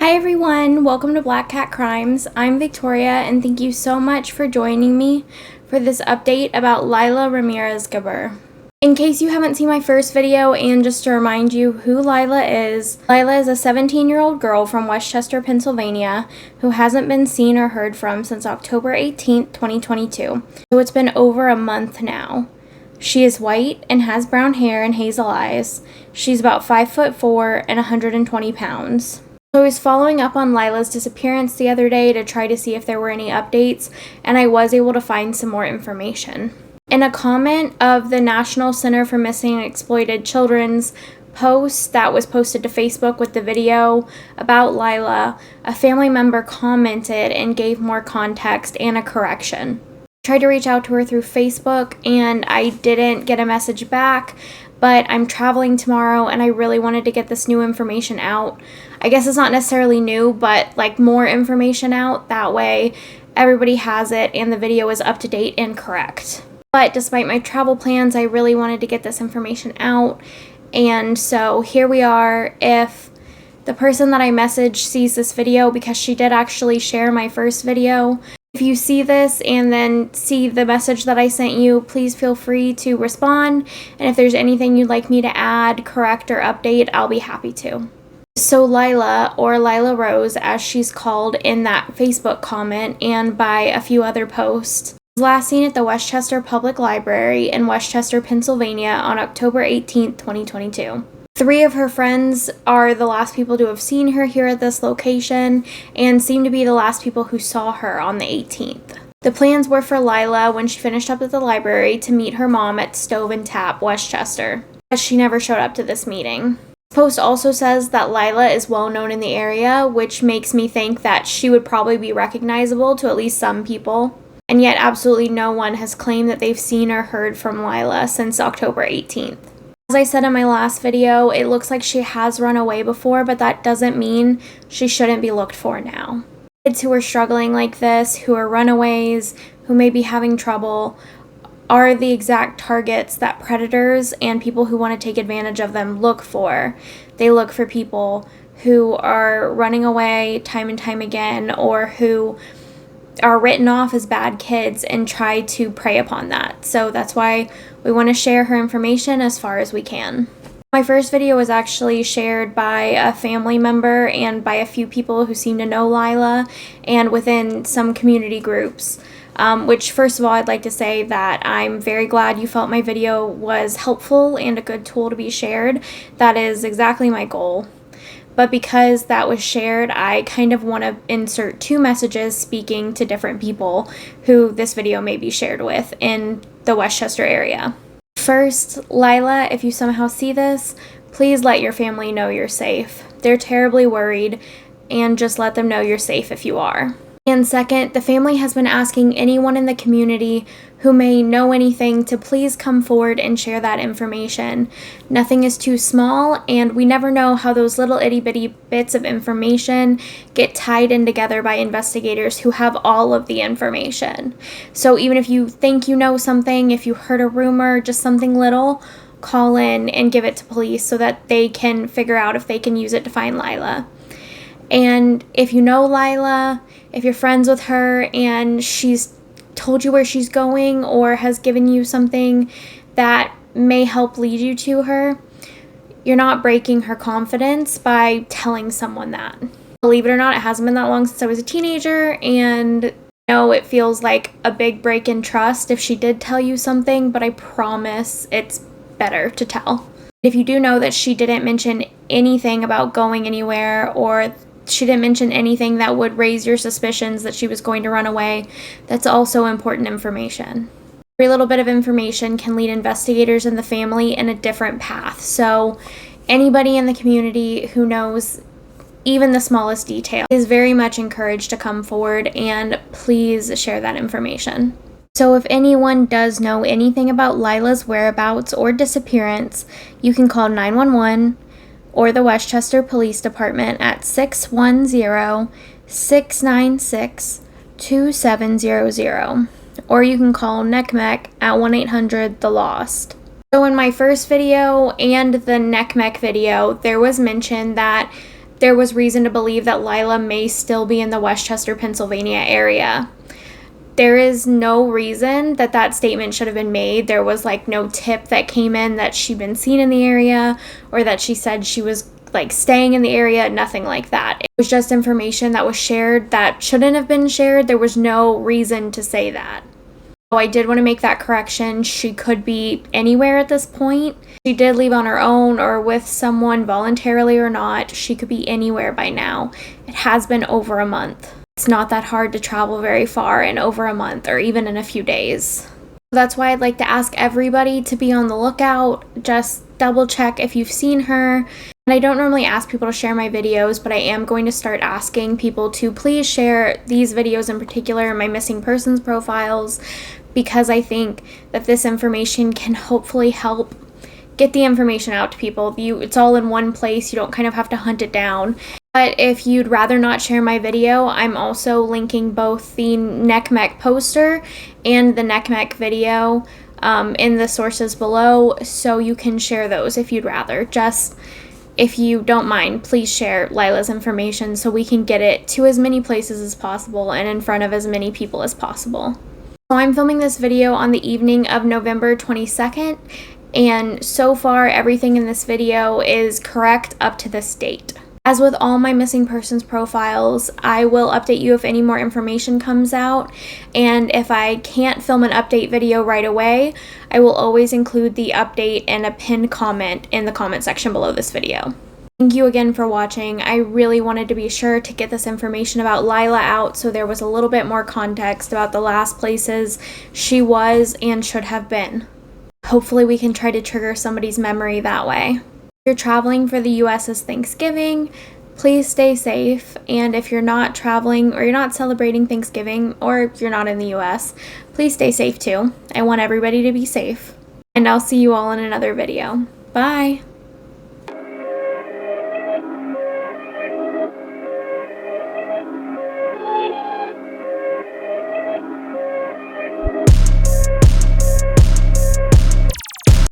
Hi everyone, welcome to Black Cat Crimes. I'm Victoria and thank you so much for joining me for this update about Lila Ramirez Gabr. In case you haven't seen my first video, and just to remind you who Lila is a 17-year-old girl from Westchester, Pennsylvania who hasn't been seen or heard from since October 18th, 2022. So it's been over a month now. She is white and has brown hair and hazel eyes. She's about 5'4" and 120 pounds. So I was following up on Lila's disappearance the other day to try to see if there were any updates, and I was able to find some more information. In a comment of the National Center for Missing and Exploited Children's post that was posted to Facebook with the video about Lila, a family member commented and gave more context and a correction. I tried to reach out to her through Facebook and I didn't get a message back, but I'm traveling tomorrow and I really wanted to get this new information out. I guess it's not necessarily new, but like more information out. That way everybody has it and the video is up to date and correct. But despite my travel plans, I really wanted to get this information out. And so here we are. If the person that I messaged sees this video, because she did actually share my first video, if you see this and then see the message that I sent you, please feel free to respond. And if there's anything you'd like me to add, correct, or update, I'll be happy to. So Lila, or Lila Rose as she's called in that Facebook comment and by a few other posts, was last seen at the Westchester Public Library in Westchester, Pennsylvania on October 18th, 2022. 3 of her friends are the last people to have seen her here at this location and seem to be the last people who saw her on the 18th. The plans were for Lila, when she finished up at the library, to meet her mom at Stove and Tap, Westchester, but she never showed up to this meeting. This post also says that Lila is well known in the area, which makes me think that she would probably be recognizable to at least some people, and yet absolutely no one has claimed that they've seen or heard from Lila since October 18th. As I said in my last video, it looks like she has run away before, but that doesn't mean she shouldn't be looked for now. Kids who are struggling like this, who are runaways, who may be having trouble, are the exact targets that predators and people who want to take advantage of them look for. They look for people who are running away time and time again, or who are written off as bad kids and try to prey upon that. So that's why we want to share her information as far as we can. My first video was actually shared by a family member and by a few people who seem to know Lila, and within some community groups, which first of all I'd like to say that I'm very glad you felt my video was helpful and a good tool to be shared. That is exactly my goal. But because that was shared, I kind of want to insert 2 messages speaking to different people who this video may be shared with in the Westchester area. First, Lila, if you somehow see this, please let your family know you're safe. They're terribly worried, and just let them know you're safe if you are. And second, the family has been asking anyone in the community who may know anything to please come forward and share that information. Nothing is too small, and we never know how those little itty-bitty bits of information get tied in together by investigators who have all of the information. So even if you think you know something, if you heard a rumor, just something little, call in and give it to police so that they can figure out if they can use it to find Lila. And if you know Lila, if you're friends with her and she's told you where she's going or has given you something that may help lead you to her, you're not breaking her confidence by telling someone that. Believe it or not, it hasn't been that long since I was a teenager, and it feels like a big break in trust if she did tell you something, but I promise it's better to tell. If you do know that she didn't mention anything about going anywhere, or she didn't mention anything that would raise your suspicions that she was going to run away, that's also important information. Every little bit of information can lead investigators and the family in a different path. So anybody in the community who knows even the smallest detail is very much encouraged to come forward and please share that information. So if anyone does know anything about Lila's whereabouts or disappearance, you can call 911 or the Westchester Police Department at 610-696-2700, or you can call NCMEC at 1-800-THE-LOST. So in my first video and the NCMEC video, there was mention that there was reason to believe that Lila may still be in the Westchester, Pennsylvania area. There is no reason that that statement should have been made. There was like no tip that came in that she'd been seen in the area or that she said she was like staying in the area, nothing like that. It was just information that was shared that shouldn't have been shared. There was no reason to say that. So I did want to make that correction. She could be anywhere at this point. She did leave on her own or with someone voluntarily or not. She could be anywhere by now. It has been over a month. It's not that hard to travel very far in over a month or even in a few days. That's why I'd like to ask everybody to be on the lookout. Just double check if you've seen her. And I don't normally ask people to share my videos, but I am going to start asking people to please share these videos in particular, my missing persons profiles, because I think that this information can hopefully help get the information out to people. It's all in one place. You don't kind of have to hunt it down. But if you'd rather not share my video, I'm also linking both the NCMEC poster and the NCMEC video in the sources below, so you can share those if you'd rather. Just if you don't mind, please share Lila's information so we can get it to as many places as possible and in front of as many people as possible. So I'm filming this video on the evening of November 22nd, and so far everything in this video is correct up to this date. As with all my missing persons profiles, I will update you if any more information comes out, and if I can't film an update video right away, I will always include the update and a pinned comment in the comment section below this video. Thank you again for watching. I really wanted to be sure to get this information about Lila out so there was a little bit more context about the last places she was and should have been. Hopefully we can try to trigger somebody's memory that way. If you're traveling for the U.S.'s Thanksgiving, please stay safe. And if you're not traveling or you're not celebrating Thanksgiving or you're not in the U.S., please stay safe too. I want everybody to be safe. And I'll see you all in another video. Bye!